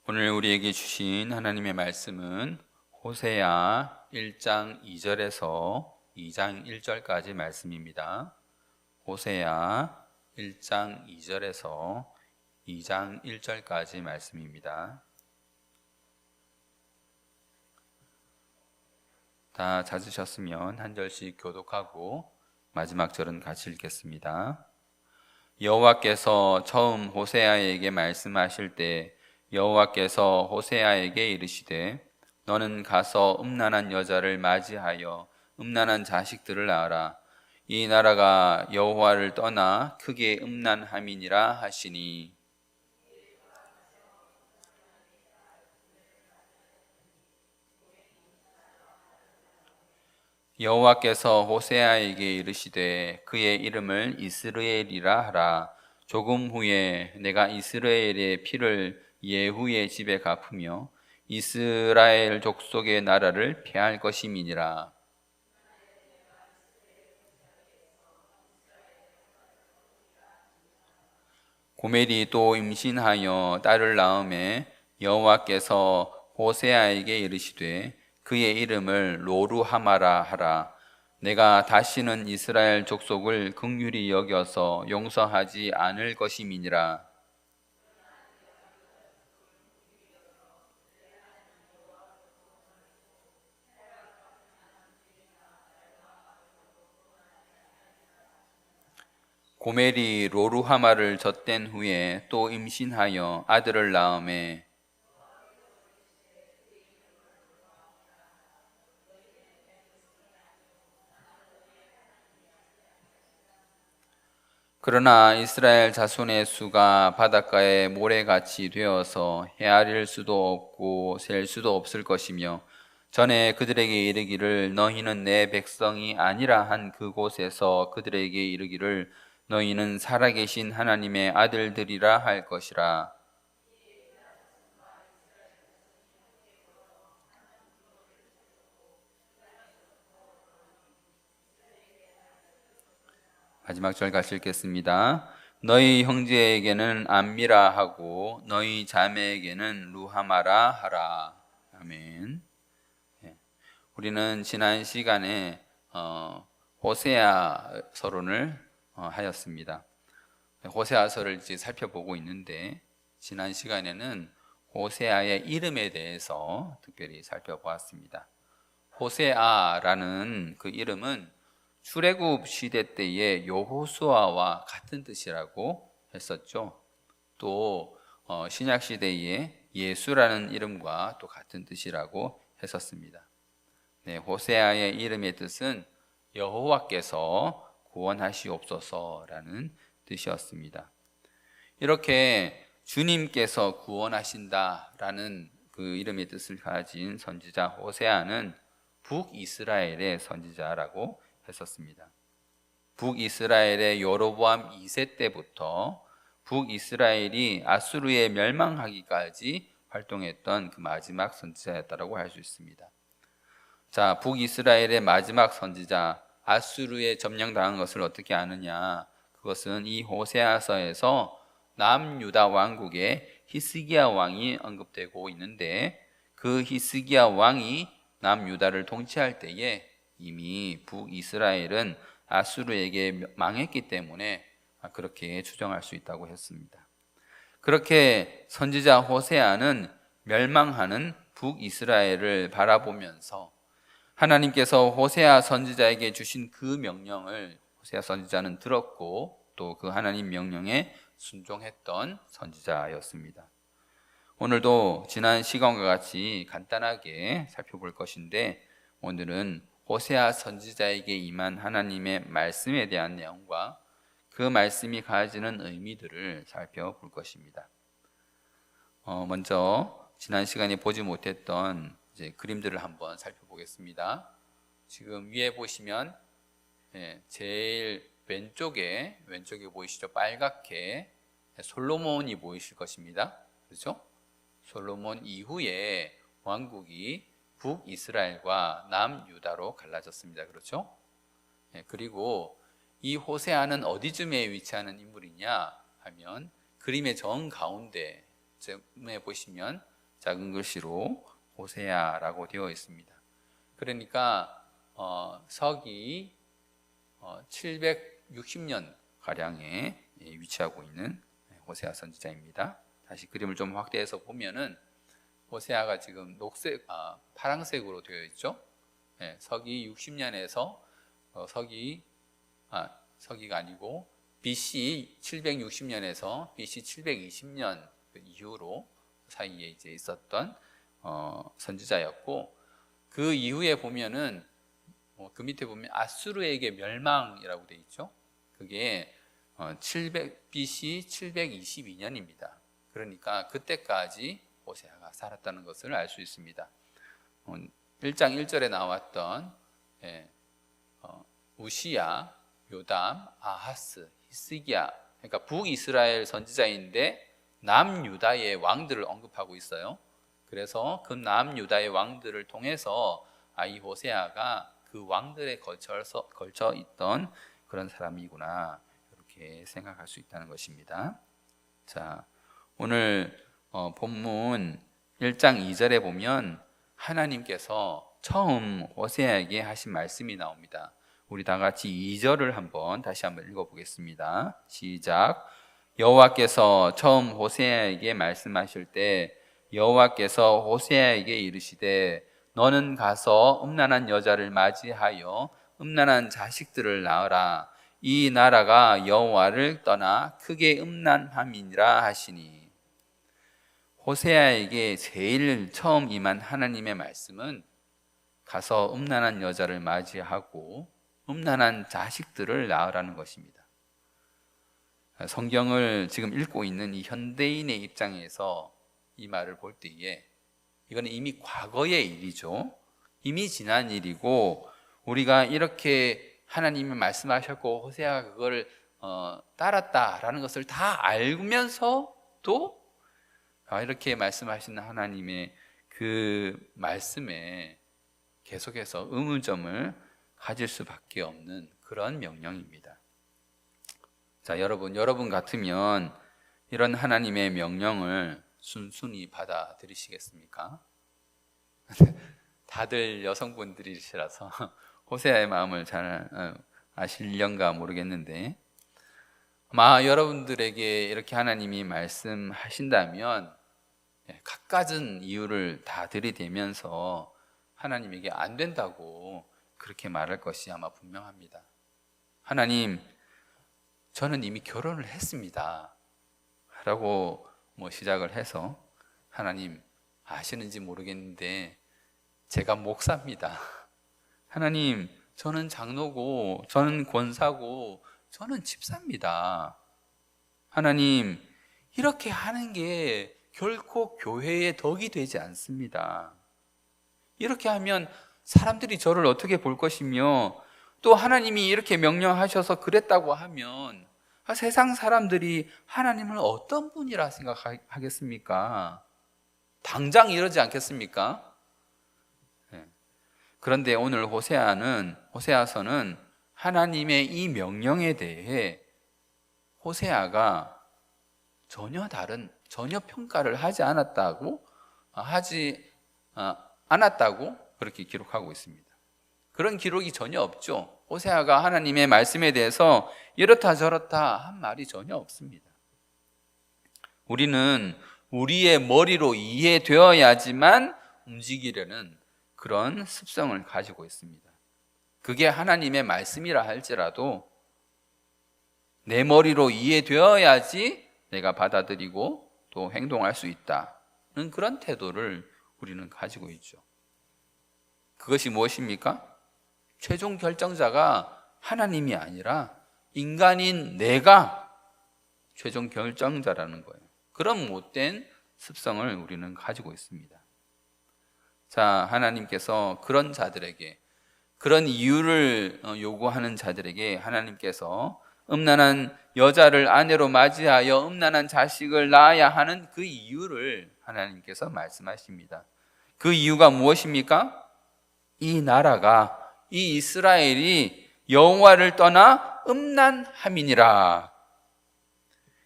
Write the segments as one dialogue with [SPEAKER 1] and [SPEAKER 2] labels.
[SPEAKER 1] 오늘 우리에게 주신 하나님의 말씀은 호세아 1장 2절에서 2장 1절까지 말씀입니다. 호세아 1장 2절에서 2장 1절까지 말씀입니다. 다 찾으셨으면 한 절씩 교독하고 마지막 절은 같이 읽겠습니다. 여호와께서 처음 호세아에게 말씀하실 때 여호와께서 호세아에게 이르시되 너는 가서 음란한 여자를 맞이하여 음란한 자식들을 낳아라. 이 나라가 여호와를 떠나 크게 음란함이니라 하시니, 여호와께서 호세아에게 이르시되 그의 이름을 이스라엘이라 하라. 조금 후에 내가 이스라엘의 피를 예후의 집에 갚으며 이스라엘 족속의 나라를 폐할 것임이니라. 고멜이 또 임신하여 딸을 낳음에 여호와께서 호세아에게 이르시되 그의 이름을 로루하마라 하라. 내가 다시는 이스라엘 족속을 긍휼히 여겨서 용서하지 않을 것임이니라. 고멜이 로루하마를 젖댄 후에 또 임신하여 아들을 낳음에 그러나 이스라엘 자손의 수가 바닷가의 모래같이 되어서 헤아릴 수도 없고 셀 수도 없을 것이며 전에 그들에게 이르기를 너희는 내 백성이 아니라 한 그곳에서 그들에게 이르기를 너희는 살아계신 하나님의 아들들이라 할 것이라. 마지막 절 같이 읽겠습니다. 너희 형제에게는 암미라 하고 너희 자매에게는 루하마라 하라. 아멘. 우리는 지난 시간에 호세아 서론을 하였습니다. 호세아서를 이제 살펴보고 있는데 지난 시간에는 호세아의 이름에 대해서 특별히 살펴보았습니다. 호세아라는 그 이름은 출애굽 시대 때의 여호수아와 같은 뜻이라고 했었죠. 또 신약 시대의 예수라는 이름과 또 같은 뜻이라고 했었습니다. 네, 호세아의 이름의 뜻은 여호와께서 구원하시옵소서라는 뜻이었습니다. 이렇게 주님께서 구원하신다라는 그 이름의 뜻을 가진 선지자 호세아는 북이스라엘의 선지자라고 했었습니다. 북이스라엘의 여로보암 2세 때부터 북이스라엘이 아수르에 멸망하기까지 활동했던 그 마지막 선지자였다고 할 수 있습니다. 자, 북이스라엘의 마지막 선지자 아수르에 점령당한 것을 어떻게 아느냐? 그것은 이 호세아서에서 남유다 왕국의 히스기야 왕이 언급되고 있는데 그 히스기야 왕이 남유다를 통치할 때에 이미 북이스라엘은 아수르에게 망했기 때문에 그렇게 추정할 수 있다고 했습니다. 그렇게 선지자 호세아는 멸망하는 북이스라엘을 바라보면서 하나님께서 호세아 선지자에게 주신 그 명령을 호세아 선지자는 들었고 또 그 하나님 명령에 순종했던 선지자였습니다. 오늘도 지난 시간과 같이 간단하게 살펴볼 것인데 오늘은 호세아 선지자에게 임한 하나님의 말씀에 대한 내용과 그 말씀이 가지는 의미들을 살펴볼 것입니다. 먼저 지난 시간에 보지 못했던 이제 그림들을 한번 살펴보겠습니다. 지금 위에 보시면 제일 왼쪽에 보이시죠? 빨갛게 솔로몬이 보이실 것입니다. 그렇죠? 솔로몬 이후에 왕국이 북이스라엘과 남유다로 갈라졌습니다. 그렇죠? 그리고 이 호세아는 어디쯤에 위치하는 인물이냐 하면 그림의 정 가운데쯤에 보시면 작은 글씨로 호세아라고 되어 있습니다. 그러니까 서기 760년 가량에 위치하고 있는 호세아 선지자입니다. 다시 그림을 좀 확대해서 보면은 호세아가 지금 파랑색으로 되어 있죠. 서기 60년에서 서기가 아니고 BC 760년에서 BC 720년 이후로 사이에 이제 있었던 선지자였고, 그 이후에 보면은 그 밑에 보면 아수르에게 멸망이라고 되어 있죠. 그게 700 BC 722년입니다. 그러니까 그때까지 호세아가 살았다는 것을 알 수 있습니다. 1장 1절에 나왔던 우시야, 요담, 아하스, 히스기야, 그러니까 북이스라엘 선지자인데 남유다의 왕들을 언급하고 있어요. 그래서 그 남유다의 왕들을 통해서 이 호세아가 그 왕들에 걸쳐 있던 그런 사람이구나, 이렇게 생각할 수 있다는 것입니다. 자, 오늘 본문 1장 2절에 보면 하나님께서 처음 호세아에게 하신 말씀이 나옵니다. 우리 다 같이 2절을 다시 한번 읽어보겠습니다. 시작. 여호와께서 처음 호세아에게 말씀하실 때 여호와께서 호세아에게 이르시되 너는 가서 음란한 여자를 맞이하여 음란한 자식들을 낳으라. 이 나라가 여호와를 떠나 크게 음란함이니라 하시니. 호세아에게 제일 처음 임한 하나님의 말씀은 가서 음란한 여자를 맞이하고 음란한 자식들을 낳으라는 것입니다. 성경을 지금 읽고 있는 이 현대인의 입장에서 이 말을 볼 때에 이거는 이미 과거의 일이죠. 이미 지난 일이고, 우리가 이렇게 하나님이 말씀하셨고 호세아가 그거를 따랐다라는 것을 다 알면서도 이렇게 말씀하시는 하나님의 그 말씀에 계속해서 의문점을 가질 수밖에 없는 그런 명령입니다. 자, 여러분 같으면 이런 하나님의 명령을 순순히 받아들이시겠습니까? 다들 여성분들이시라서 호세아의 마음을 잘 아실련가 모르겠는데, 아마 여러분들에게 이렇게 하나님이 말씀하신다면 갖가진 이유를 다 들이대면서 하나님에게 안 된다고 그렇게 말할 것이 아마 분명합니다. 하나님, 저는 이미 결혼을 했습니다 라고 시작을 해서, 하나님 아시는지 모르겠는데 제가 목사입니다. 하나님, 저는 장로고 저는 권사고 저는 집사입니다. 하나님, 이렇게 하는 게 결코 교회의 덕이 되지 않습니다. 이렇게 하면 사람들이 저를 어떻게 볼 것이며, 또 하나님이 이렇게 명령하셔서 그랬다고 하면 세상 사람들이 하나님을 어떤 분이라 생각하겠습니까? 당장 이러지 않겠습니까? 그런데 오늘 호세아서는 하나님의 이 명령에 대해 호세아가 전혀 평가를 하지 않았다고 그렇게 기록하고 있습니다. 그런 기록이 전혀 없죠. 호세아가 하나님의 말씀에 대해서 이렇다 저렇다 한 말이 전혀 없습니다. 우리는 우리의 머리로 이해되어야지만 움직이려는 그런 습성을 가지고 있습니다. 그게 하나님의 말씀이라 할지라도 내 머리로 이해되어야지 내가 받아들이고 또 행동할 수 있다는 그런 태도를 우리는 가지고 있죠. 그것이 무엇입니까? 최종 결정자가 하나님이 아니라 인간인 내가 최종 결정자라는 거예요. 그런 못된 습성을 우리는 가지고 있습니다. 자, 하나님께서 그런 자들에게, 그런 이유를 요구하는 자들에게 하나님께서 음란한 여자를 아내로 맞이하여 음란한 자식을 낳아야 하는 그 이유를 하나님께서 말씀하십니다. 그 이유가 무엇입니까? 이 나라가, 이 이스라엘이 여호와를 떠나 음란함이니라.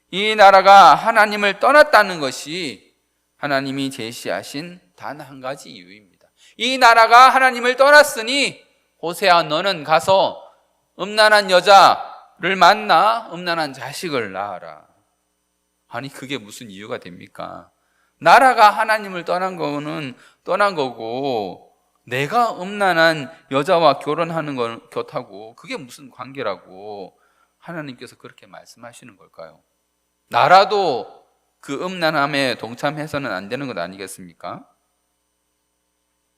[SPEAKER 1] 이 나라가 하나님을 떠났다는 것이 하나님이 제시하신 단 한 가지 이유입니다. 이 나라가 하나님을 떠났으니 호세아 너는 가서 음란한 여자를 만나 음란한 자식을 낳아라. 아니 그게 무슨 이유가 됩니까? 나라가 하나님을 떠난 거는 떠난 거고 내가 음란한 여자와 결혼하는 건 곁하고 그게 무슨 관계라고 하나님께서 그렇게 말씀하시는 걸까요? 나라도 그 음란함에 동참해서는 안 되는 것 아니겠습니까?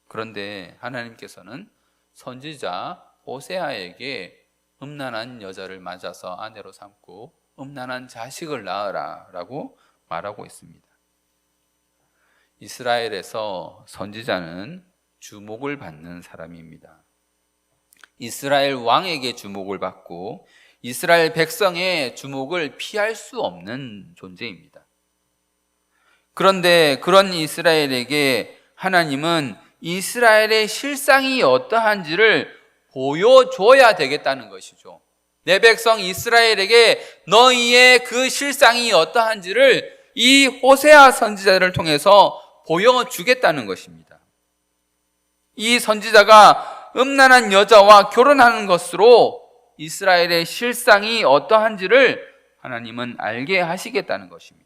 [SPEAKER 1] 그런데 하나님께서는 선지자 호세아에게 음란한 여자를 맞아서 아내로 삼고 음란한 자식을 낳으라 라고 말하고 있습니다. 이스라엘에서 선지자는 주목을 받는 사람입니다. 이스라엘 왕에게 주목을 받고 이스라엘 백성의 주목을 피할 수 없는 존재입니다. 그런데 그런 이스라엘에게 하나님은 이스라엘의 실상이 어떠한지를 보여줘야 되겠다는 것이죠. 내 백성 이스라엘에게 너희의 그 실상이 어떠한지를 이 호세아 선지자를 통해서 보여주겠다는 것입니다. 이 선지자가 음란한 여자와 결혼하는 것으로 이스라엘의 실상이 어떠한지를 하나님은 알게 하시겠다는 것입니다.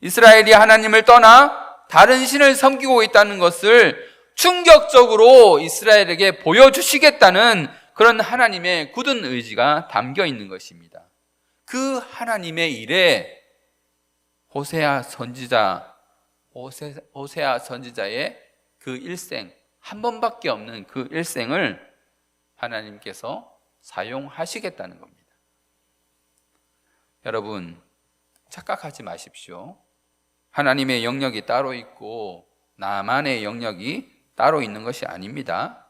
[SPEAKER 1] 이스라엘이 하나님을 떠나 다른 신을 섬기고 있다는 것을 충격적으로 이스라엘에게 보여주시겠다는 그런 하나님의 굳은 의지가 담겨 있는 것입니다. 그 하나님의 일에 호세아 선지자의 그 일생, 한 번밖에 없는 그 일생을 하나님께서 사용하시겠다는 겁니다. 여러분, 착각하지 마십시오. 하나님의 영역이 따로 있고 나만의 영역이 따로 있는 것이 아닙니다.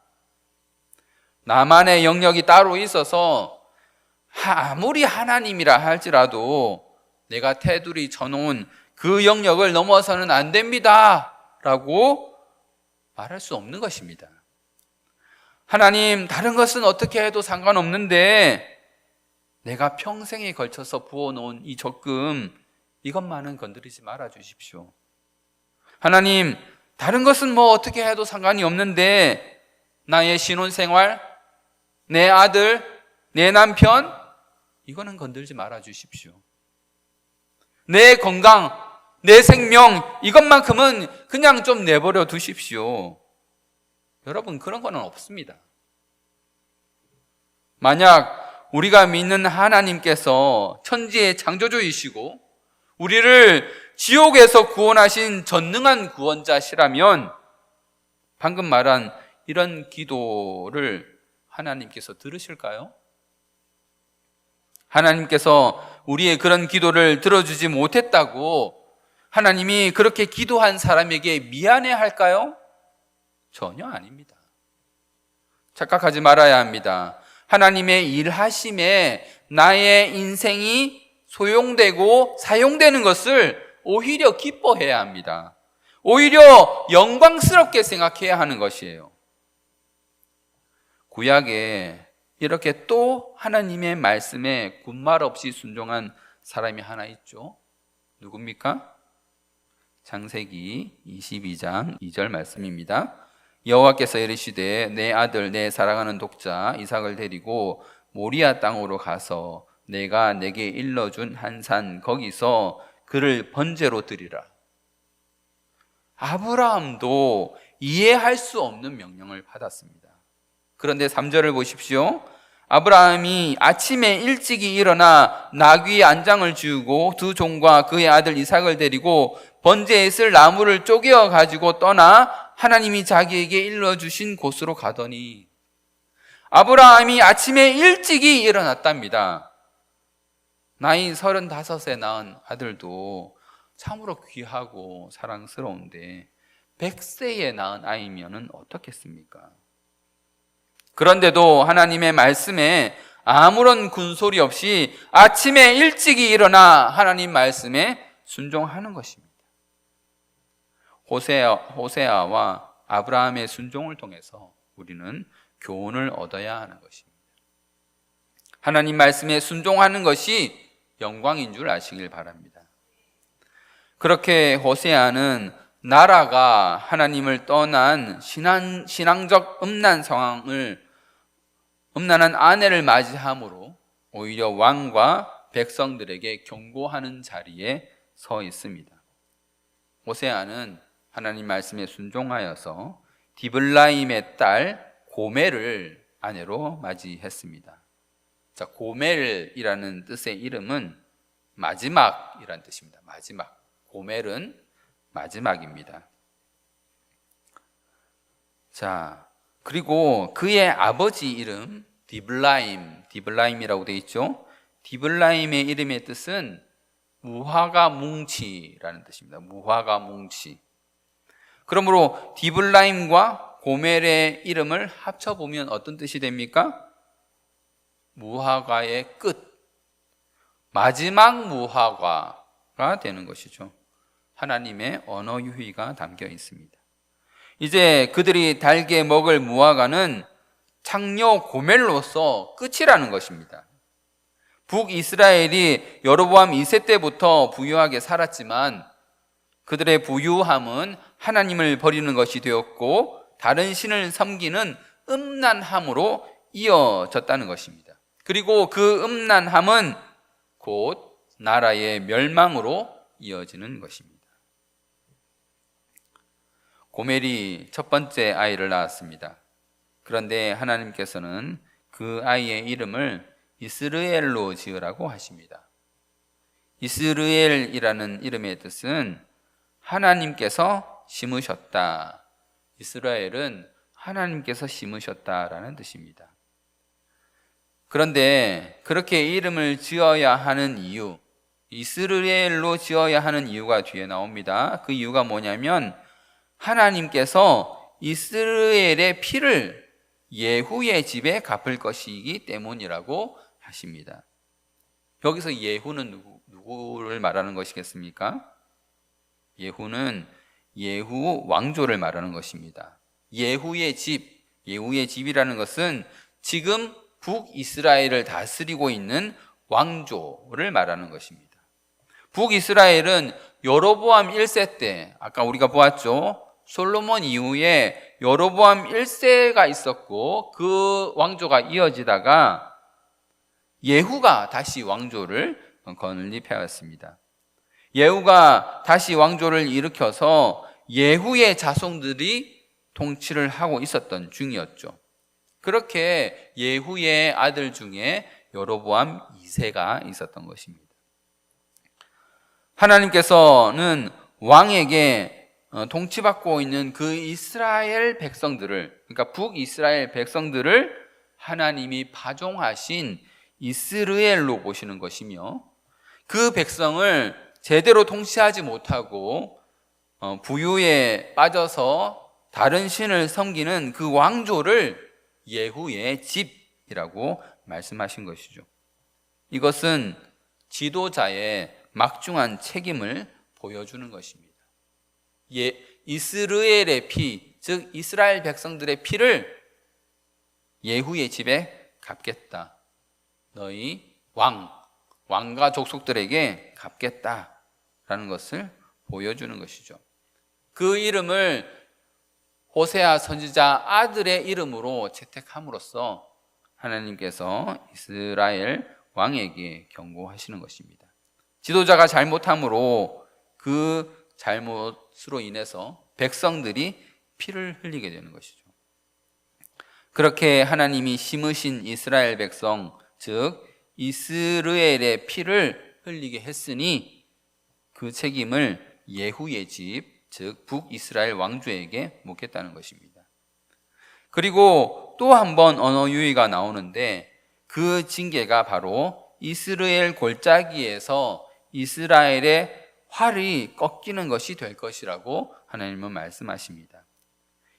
[SPEAKER 1] 나만의 영역이 따로 있어서 아무리 하나님이라 할지라도 내가 테두리 쳐놓은 그 영역을 넘어서는 안 됩니다 라고 말할 수 없는 것입니다. 하나님, 다른 것은 어떻게 해도 상관없는데 내가 평생에 걸쳐서 부어놓은 이 적금, 이것만은 건드리지 말아 주십시오. 하나님, 다른 것은 뭐 어떻게 해도 상관이 없는데 나의 신혼생활, 내 아들, 내 남편, 이거는 건들지 말아 주십시오. 내 건강, 내 생명, 이것만큼은 그냥 좀 내버려 두십시오. 여러분, 그런 거는 없습니다. 만약 우리가 믿는 하나님께서 천지의 창조주이시고 우리를 지옥에서 구원하신 전능한 구원자시라면 방금 말한 이런 기도를 하나님께서 들으실까요? 하나님께서 우리의 그런 기도를 들어주지 못했다고 하나님이 그렇게 기도한 사람에게 미안해 할까요? 전혀 아닙니다. 착각하지 말아야 합니다. 하나님의 일하심에 나의 인생이 소용되고 사용되는 것을 오히려 기뻐해야 합니다. 오히려 영광스럽게 생각해야 하는 것이에요. 구약에 이렇게 또 하나님의 말씀에 군말 없이 순종한 사람이 하나 있죠. 누굽니까? 창세기 22장 2절 말씀입니다. 여호와께서 이르시되 내 아들 내 사랑하는 독자 이삭을 데리고 모리아 땅으로 가서 내가 내게 일러준 한 산 거기서 그를 번제로 드리라. 아브라함도 이해할 수 없는 명령을 받았습니다. 그런데 3절을 보십시오. 아브라함이 아침에 일찍이 일어나 나귀 안장을 지우고 두 종과 그의 아들 이삭을 데리고 번제에 쓸 나무를 쪼개어 가지고 떠나 하나님이 자기에게 일러주신 곳으로 가더니, 아브라함이 아침에 일찍이 일어났답니다. 나이 35에 낳은 아들도 참으로 귀하고 사랑스러운데 100세에 낳은 아이면은 어떻겠습니까? 그런데도 하나님의 말씀에 아무런 군소리 없이 아침에 일찍이 일어나 하나님 말씀에 순종하는 것입니다. 호세아와 아브라함의 순종을 통해서 우리는 교훈을 얻어야 하는 것입니다. 하나님 말씀에 순종하는 것이 영광인 줄 아시길 바랍니다. 그렇게 호세아는 나라가 하나님을 떠난 신앙적 음란한 아내를 맞이함으로 오히려 왕과 백성들에게 경고하는 자리에 서 있습니다. 호세아는 하나님 말씀에 순종하여서 디블라임의 딸 고멜을 아내로 맞이했습니다. 자, 고멜이라는 뜻의 이름은 마지막이라는 뜻입니다. 마지막. 고멜은 마지막입니다. 자, 그리고 그의 아버지 이름 디블라임이라고 되어 있죠. 디블라임의 이름의 뜻은 무화과 뭉치라는 뜻입니다. 무화과 뭉치. 그러므로 디블라임과 고멜의 이름을 합쳐보면 어떤 뜻이 됩니까? 무화과의 끝, 마지막 무화과가 되는 것이죠. 하나님의 언어 유희가 담겨 있습니다. 이제 그들이 달게 먹을 무화과는 창녀 고멜로서 끝이라는 것입니다. 북이스라엘이 여로보암 2세 때부터 부유하게 살았지만 그들의 부유함은 하나님을 버리는 것이 되었고 다른 신을 섬기는 음란함으로 이어졌다는 것입니다. 그리고 그 음란함은 곧 나라의 멸망으로 이어지는 것입니다. 고멜이 첫 번째 아이를 낳았습니다. 그런데 하나님께서는 그 아이의 이름을 이스르엘로 지으라고 하십니다. 이스르엘이라는 이름의 뜻은 하나님께서 심으셨다. 이스라엘은 하나님께서 심으셨다라는 뜻입니다. 그런데 그렇게 이름을 지어야 하는 이유, 이스라엘로 지어야 하는 이유가 뒤에 나옵니다. 그 이유가 뭐냐면 하나님께서 이스라엘의 피를 예후의 집에 갚을 것이기 때문이라고 하십니다. 여기서 예후는 누구를 말하는 것이겠습니까? 예후는 예후 왕조를 말하는 것입니다. 예후의 집이라는 것은 지금 북이스라엘을 다스리고 있는 왕조를 말하는 것입니다. 북이스라엘은 여로보암 1세 때, 아까 우리가 보았죠. 솔로몬 이후에 여로보암 1세가 있었고 그 왕조가 이어지다가 예후가 다시 왕조를 건립해왔습니다. 예후가 다시 왕조를 일으켜서 예후의 자손들이 통치를 하고 있었던 중이었죠. 그렇게 예후의 아들 중에 여로보암 2세가 있었던 것입니다. 하나님께서는 왕에게 통치받고 있는 그 이스라엘 백성들을, 그러니까 북이스라엘 백성들을 하나님이 파종하신 이스라엘로 보시는 것이며 그 백성을 제대로 통치하지 못하고 부유에 빠져서 다른 신을 섬기는 그 왕조를 예후의 집이라고 말씀하신 것이죠. 이것은 지도자의 막중한 책임을 보여주는 것입니다. 이스라엘의 피, 즉 이스라엘 백성들의 피를 예후의 집에 갚겠다. 너희 왕과 족속들에게 갚겠다라는 것을 보여주는 것이죠. 그 이름을 호세아 선지자 아들의 이름으로 채택함으로써 하나님께서 이스라엘 왕에게 경고하시는 것입니다. 지도자가 잘못함으로 그 잘못으로 인해서 백성들이 피를 흘리게 되는 것이죠. 그렇게 하나님이 심으신 이스라엘 백성, 즉 이스라엘의 피를 흘리게 했으니 그 책임을 예후의 집, 즉 북이스라엘 왕조에게 묻겠다는 것입니다. 그리고 또 한 번 언어 유희가 나오는데 그 징계가 바로 이스라엘 골짜기에서 이스라엘의 활이 꺾이는 것이 될 것이라고 하나님은 말씀하십니다.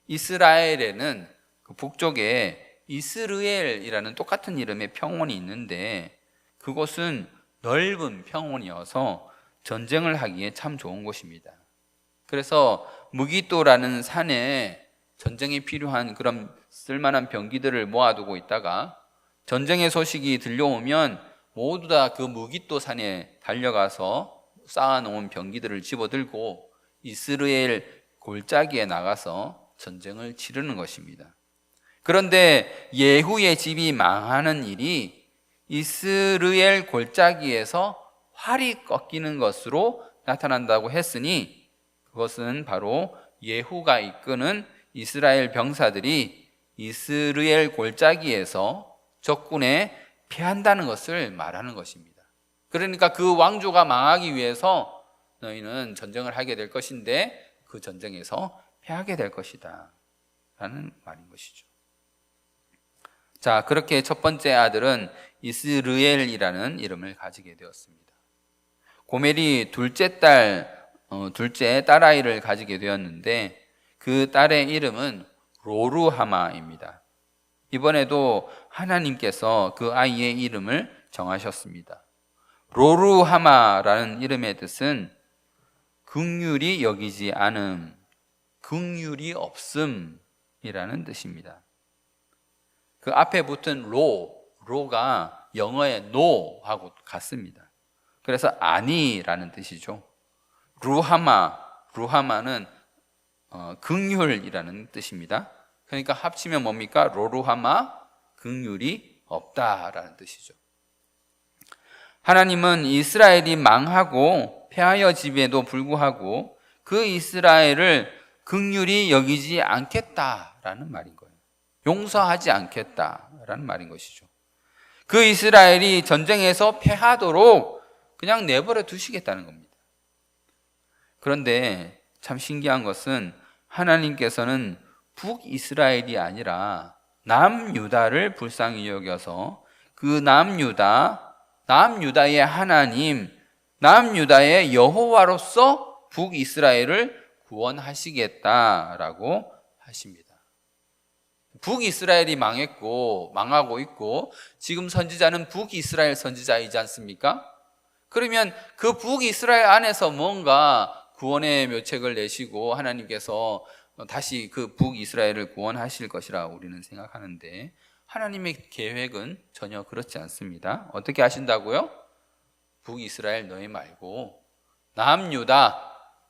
[SPEAKER 1] 이스라엘에는 그 북쪽에 이스르엘이라는 똑같은 이름의 평원이 있는데 그곳은 넓은 평원이어서 전쟁을 하기에 참 좋은 곳입니다. 그래서 무기또라는 산에 전쟁에 필요한 그런 쓸만한 병기들을 모아두고 있다가 전쟁의 소식이 들려오면 모두 다 그 무기또 산에 달려가서 쌓아놓은 병기들을 집어들고 이스라엘 골짜기에 나가서 전쟁을 치르는 것입니다. 그런데 예후의 집이 망하는 일이 이스라엘 골짜기에서 활이 꺾이는 것으로 나타난다고 했으니 그것은 바로 예후가 이끄는 이스라엘 병사들이 이스라엘 골짜기에서 적군에 패한다는 것을 말하는 것입니다. 그러니까 그 왕조가 망하기 위해서 너희는 전쟁을 하게 될 것인데 그 전쟁에서 패하게 될 것이다 라는 말인 것이죠. 자, 그렇게 첫 번째 아들은 이스르엘이라는 이름을 가지게 되었습니다. 고멜이 둘째 딸아이를 가지게 되었는데 그 딸의 이름은 로루하마입니다. 이번에도 하나님께서 그 아이의 이름을 정하셨습니다. 로루하마라는 이름의 뜻은 긍휼히 여기지 않음, 긍휼이 없음이라는 뜻입니다. 그 앞에 붙은 로가 영어의 no하고 같습니다. 그래서 아니라는 뜻이죠. 루하마는 긍휼이라는 뜻입니다. 그러니까 합치면 뭡니까? 로루하마, 긍휼이 없다라는 뜻이죠. 하나님은 이스라엘이 망하고 패하여짐에도 불구하고 그 이스라엘을 긍휼히 여기지 않겠다라는 말인 거예요. 용서하지 않겠다라는 말인 것이죠. 그 이스라엘이 전쟁에서 패하도록 그냥 내버려 두시겠다는 겁니다. 그런데 참 신기한 것은 하나님께서는 북이스라엘이 아니라 남유다를 불쌍히 여겨서 그 남유다의 하나님, 남유다의 여호와로서 북이스라엘을 구원하시겠다라고 하십니다. 북이스라엘이 망하고 있고 지금 선지자는 북이스라엘 선지자이지 않습니까? 그러면 그 북이스라엘 안에서 뭔가 구원의 묘책을 내시고 하나님께서 다시 그 북이스라엘을 구원하실 것이라 우리는 생각하는데 하나님의 계획은 전혀 그렇지 않습니다. 어떻게 하신다고요? 북이스라엘 너희 말고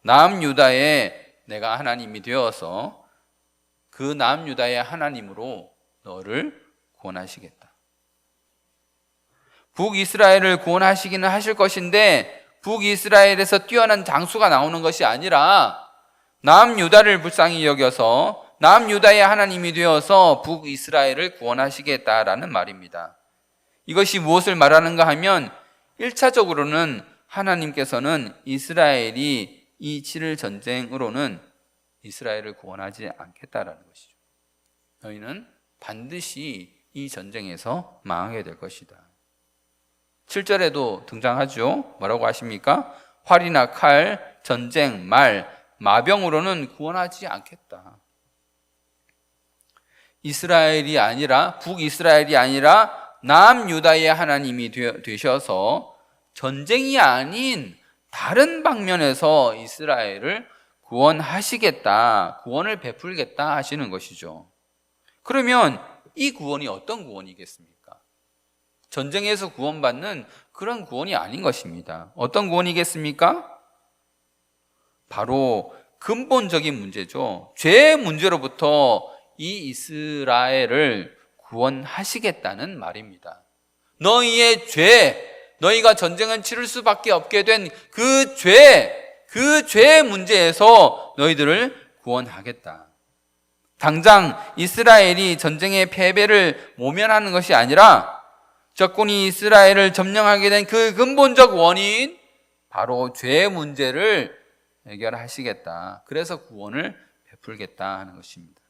[SPEAKER 1] 남유다에 내가 하나님이 되어서 그 남유다의 하나님으로 너를 구원하시겠다. 북이스라엘을 구원하시기는 하실 것인데 북이스라엘에서 뛰어난 장수가 나오는 것이 아니라 남유다를 불쌍히 여겨서 남유다의 하나님이 되어서 북이스라엘을 구원하시겠다라는 말입니다. 이것이 무엇을 말하는가 하면 1차적으로는 하나님께서는 이스라엘이 이 치를 전쟁으로는 이스라엘을 구원하지 않겠다라는 것이죠. 너희는 반드시 이 전쟁에서 망하게 될 것이다. 7절에도 등장하죠. 뭐라고 하십니까? 활이나 칼, 전쟁, 말, 마병으로는 구원하지 않겠다. 북이스라엘이 아니라 남유다의 하나님이 되셔서 전쟁이 아닌 다른 방면에서 이스라엘을 구원하시겠다, 구원을 베풀겠다 하시는 것이죠. 그러면 이 구원이 어떤 구원이겠습니까? 전쟁에서 구원받는 그런 구원이 아닌 것입니다. 어떤 구원이겠습니까? 바로 근본적인 문제죠. 죄의 문제로부터 이 이스라엘을 구원하시겠다는 말입니다. 너희의 죄, 너희가 전쟁을 치를 수밖에 없게 된 그 죄의 문제에서 너희들을 구원하겠다. 당장 이스라엘이 전쟁의 패배를 모면하는 것이 아니라 적군이 이스라엘을 점령하게 된 그 근본적 원인, 바로 죄의 문제를 해결하시겠다. 그래서 구원을 베풀겠다 하는 것입니다.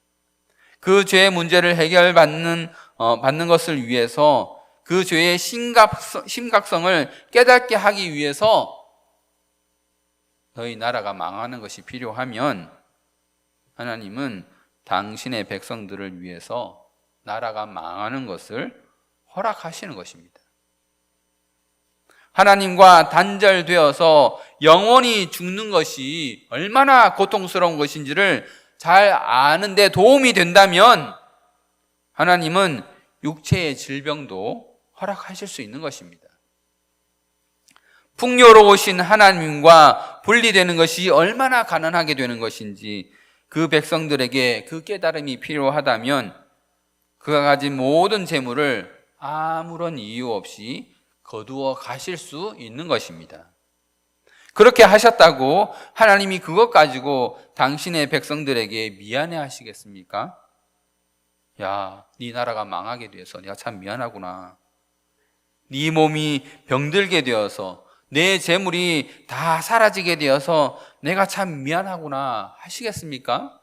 [SPEAKER 1] 그 죄의 문제를 받는 것을 위해서 그 죄의 심각성을 깨닫게 하기 위해서 너희 나라가 망하는 것이 필요하면 하나님은 당신의 백성들을 위해서 나라가 망하는 것을 허락하시는 것입니다. 하나님과 단절되어서 영원히 죽는 것이 얼마나 고통스러운 것인지를 잘 아는데 도움이 된다면 하나님은 육체의 질병도 허락하실 수 있는 것입니다. 풍요로우신 하나님과 분리되는 것이 얼마나 가난하게 되는 것인지 그 백성들에게 그 깨달음이 필요하다면 그가 가진 모든 재물을 아무런 이유 없이 거두어 가실 수 있는 것입니다. 그렇게 하셨다고 하나님이 그것 가지고 당신의 백성들에게 미안해 하시겠습니까? 야, 네 나라가 망하게 돼서 내가 참 미안하구나. 네 몸이 병들게 되어서 내 재물이 다 사라지게 되어서 내가 참 미안하구나 하시겠습니까?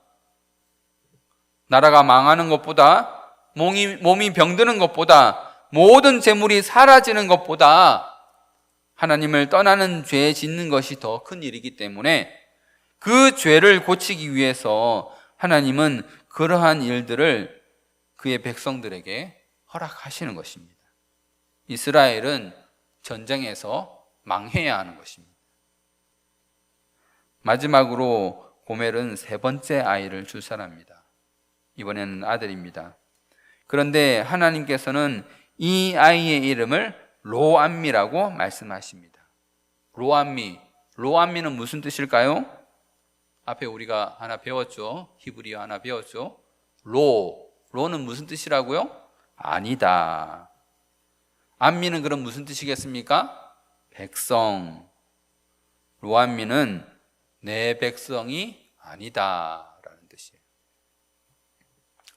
[SPEAKER 1] 나라가 망하는 것보다, 몸이 병드는 것보다, 모든 재물이 사라지는 것보다 하나님을 떠나는 죄 짓는 것이 더 큰 일이기 때문에 그 죄를 고치기 위해서 하나님은 그러한 일들을 그의 백성들에게 허락하시는 것입니다. 이스라엘은 전쟁에서 망해야 하는 것입니다. 마지막으로 고멜은 세 번째 아이를 출산합니다. 이번에는 아들입니다. 그런데 하나님께서는 이 아이의 이름을 로암미라고 말씀하십니다. 로암미는 무슨 뜻일까요? 앞에 우리가 하나 배웠죠. 히브리어 하나 배웠죠. 로는 무슨 뜻이라고요? 아니다. 암미는 그럼 무슨 뜻이겠습니까? 백성. 로암미는 내 백성이 아니다 라는 뜻이에요.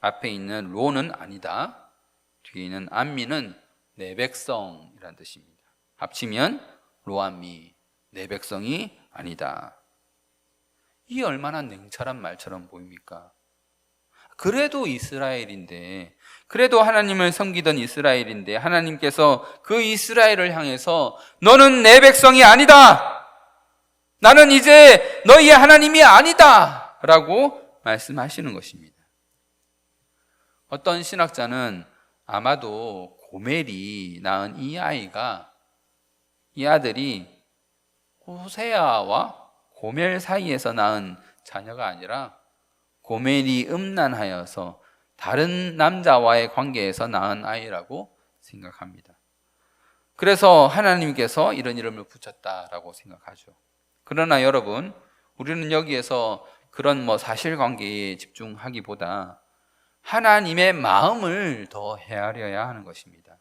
[SPEAKER 1] 앞에 있는 로는 아니다, 뒤에 있는 암미는 내 백성이라는 뜻입니다. 합치면 로암미, 내 백성이 아니다. 이 얼마나 냉철한 말처럼 보입니까? 그래도 이스라엘인데, 그래도 하나님을 섬기던 이스라엘인데 하나님께서 그 이스라엘을 향해서 너는 내 백성이 아니다, 나는 이제 너희의 하나님이 아니다 라고 말씀하시는 것입니다. 어떤 신학자는 아마도 고멜이 낳은 이 아들이 호세아와 고멜 사이에서 낳은 자녀가 아니라 고멜이 음란하여서 다른 남자와의 관계에서 낳은 아이라고 생각합니다. 그래서 하나님께서 이런 이름을 붙였다라고 생각하죠. 그러나 여러분, 우리는 여기에서 그런 사실관계에 집중하기보다 하나님의 마음을 더 헤아려야 하는 것입니다.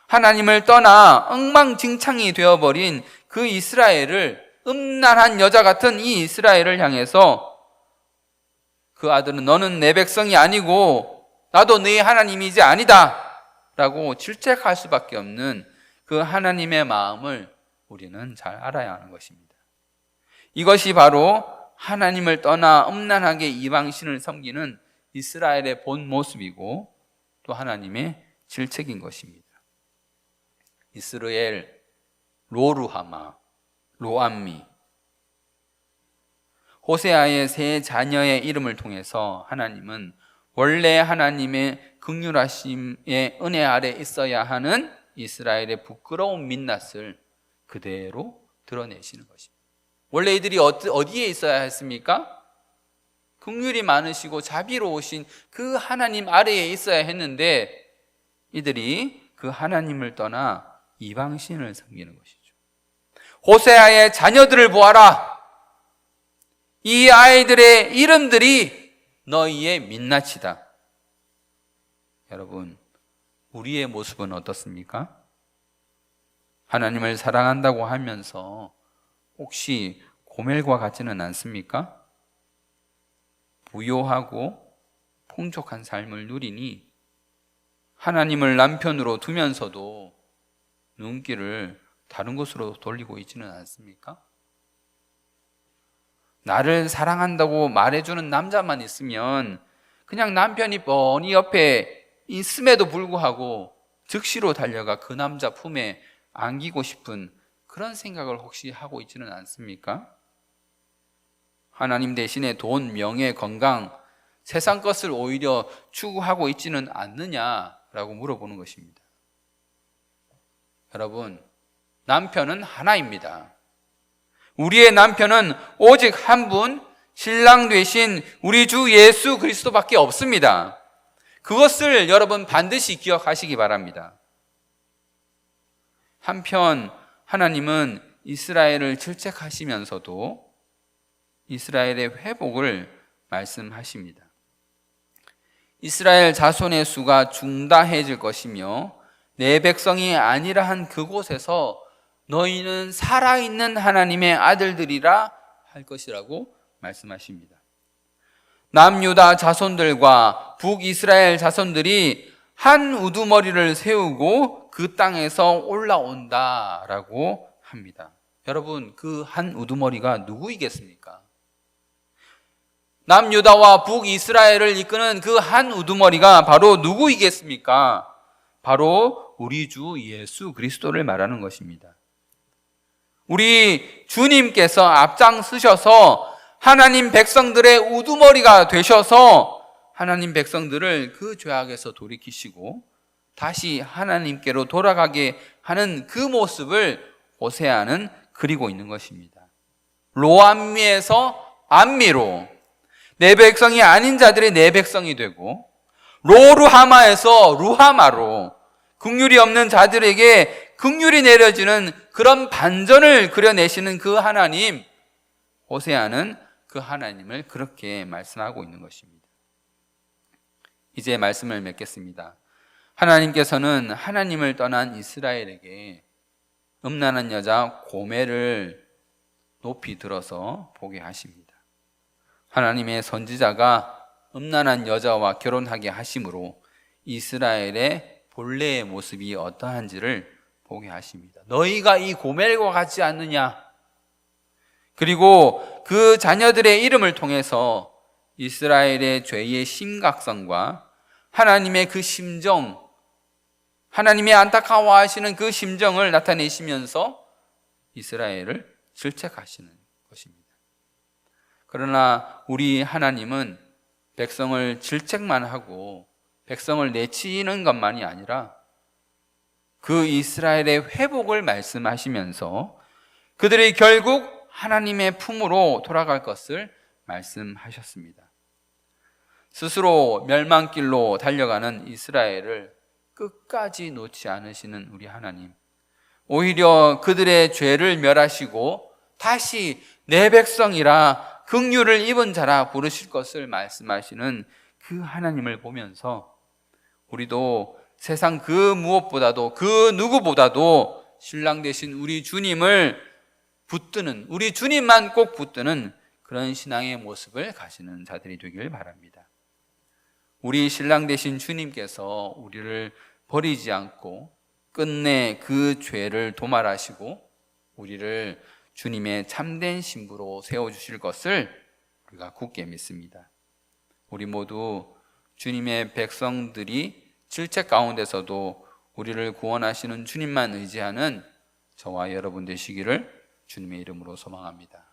[SPEAKER 1] 하나님을 떠나 엉망진창이 되어버린 그 이스라엘을, 음란한 여자 같은 이 이스라엘을 향해서 그 아들은 너는 내 백성이 아니고 나도 너의 하나님이 이제 아니다 라고 질책할 수밖에 없는 그 하나님의 마음을 우리는 잘 알아야 하는 것입니다. 이것이 바로 하나님을 떠나 음란하게 이방신을 섬기는 이스라엘의 본 모습이고 또 하나님의 질책인 것입니다. 이스라엘, 로루하마, 로암미. 호세아의 세 자녀의 이름을 통해서 하나님은 원래 하나님의 긍휼하심의 은혜 아래 있어야 하는 이스라엘의 부끄러운 민낯을 그대로 드러내시는 것입니다. 원래 이들이 어디에 있어야 했습니까? 긍휼이 많으시고 자비로우신 그 하나님 아래에 있어야 했는데 이들이 그 하나님을 떠나 이방신을 섬기는 것이죠. 호세아의 자녀들을 보아라. 이 아이들의 이름들이 너희의 민낯이다. 여러분, 우리의 모습은 어떻습니까? 하나님을 사랑한다고 하면서 혹시 고멜과 같지는 않습니까? 부요하고 풍족한 삶을 누리니 하나님을 남편으로 두면서도 눈길을 다른 곳으로 돌리고 있지는 않습니까? 나를 사랑한다고 말해주는 남자만 있으면 그냥 남편이 뻔히 옆에 있음에도 불구하고 즉시로 달려가 그 남자 품에 안기고 싶은 그런 생각을 혹시 하고 있지는 않습니까? 하나님 대신에 돈, 명예, 건강, 세상 것을 오히려 추구하고 있지는 않느냐라고 물어보는 것입니다. 여러분, 남편은 하나입니다. 우리의 남편은 오직 한 분, 신랑 되신 우리 주 예수 그리스도밖에 없습니다. 그것을 여러분 반드시 기억하시기 바랍니다. 한편 하나님은 이스라엘을 질책하시면서도 이스라엘의 회복을 말씀하십니다. 이스라엘 자손의 수가 중다해질 것이며 내 백성이 아니라 한 그곳에서 너희는 살아있는 하나님의 아들들이라 할 것이라고 말씀하십니다. 남유다 자손들과 북이스라엘 자손들이 한 우두머리를 세우고 그 땅에서 올라온다라고 합니다. 여러분, 그 한 우두머리가 누구이겠습니까? 남유다와 북이스라엘을 이끄는 그 한 우두머리가 바로 누구이겠습니까? 바로 우리 주 예수 그리스도를 말하는 것입니다. 우리 주님께서 앞장서셔서 하나님 백성들의 우두머리가 되셔서 하나님 백성들을 그 죄악에서 돌이키시고 다시 하나님께로 돌아가게 하는 그 모습을 호세아는 그리고 있는 것입니다. 로암미에서 암미로, 내 백성이 아닌 자들이 내 백성이 되고, 로루하마에서 루하마로, 긍휼이 없는 자들에게 긍휼이 내려지는 그런 반전을 그려내시는 그 하나님, 호세아는 그 하나님을 그렇게 말씀하고 있는 것입니다. 이제 말씀을 맺겠습니다. 하나님께서는 하나님을 떠난 이스라엘에게 음란한 여자 고멜을 높이 들어서 보게 하십니다. 하나님의 선지자가 음란한 여자와 결혼하게 하심으로 이스라엘의 본래의 모습이 어떠한지를 보게 하십니다. 너희가 이 고멜과 같지 않느냐? 그리고 그 자녀들의 이름을 통해서 이스라엘의 죄의 심각성과 하나님의 그 심정, 하나님의 안타까워하시는 그 심정을 나타내시면서 이스라엘을 질책하시는 것입니다. 그러나 우리 하나님은 백성을 질책만 하고 백성을 내치는 것만이 아니라 그 이스라엘의 회복을 말씀하시면서 그들이 결국 하나님의 품으로 돌아갈 것을 말씀하셨습니다. 스스로 멸망길로 달려가는 이스라엘을 끝까지 놓지 않으시는 우리 하나님, 오히려 그들의 죄를 멸하시고 다시 내 백성이라 긍휼을 입은 자라 부르실 것을 말씀하시는 그 하나님을 보면서 우리도 세상 그 무엇보다도 그 누구보다도 신랑 되신 우리 주님을 붙드는, 우리 주님만 꼭 붙드는 그런 신앙의 모습을 가시는 자들이 되길 바랍니다. 우리 신랑 되신 주님께서 우리를 버리지 않고 끝내 그 죄를 도말하시고 우리를 주님의 참된 신부로 세워주실 것을 우리가 굳게 믿습니다. 우리 모두 주님의 백성들이 질책 가운데서도 우리를 구원하시는 주님만 의지하는 저와 여러분 되시기를 주님의 이름으로 소망합니다.